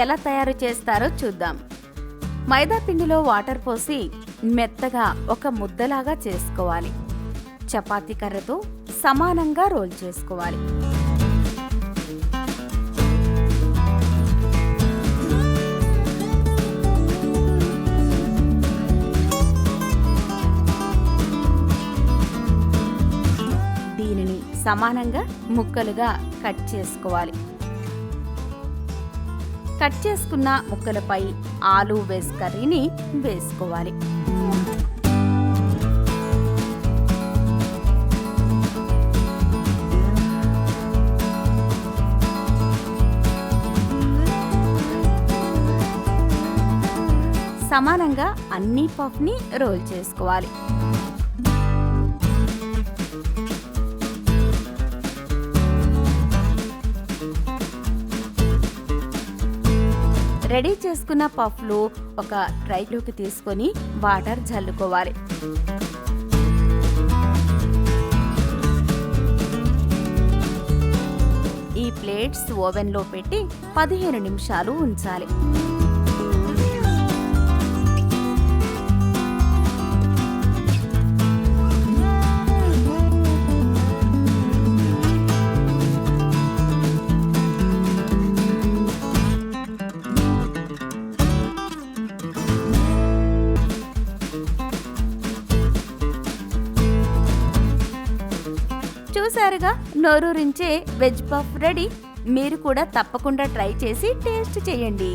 ఎలా తయారు చేస్తారో చూద్దాం. మైదా పిండిలో వాటర్ పోసి మెత్తగా ఒక ముద్దలాగా చేసుకోవాలి. చపాతీ కర్రతో సమానంగా రోల్ చేసుకోవాలి. దీనిని సమానంగా ముక్కలుగా కట్ చేసుకోవాలి. కట్ చేసుకున్న ముక్కలపై ఆలు వేస్ కర్రీని వేసుకోవాలి. సమానంగా అన్ని పఫ్ని రోల్ చేసుకోవాలి. రెడీ చేసుకున్న పఫ్లు ఒక ట్రైలోకి తీసుకొని వాటర్ జల్లుకోవాలి. ఈ ప్లేట్స్ ఓవెన్లో పెట్టి 15 నిమిషాలు ఉంచాలి. చూసారుగా, నోరూరించే వెజ్ పఫ్ రెడీ. మీరు కూడా తప్పకుండా ట్రై చేసి టేస్ట్ చేయండి.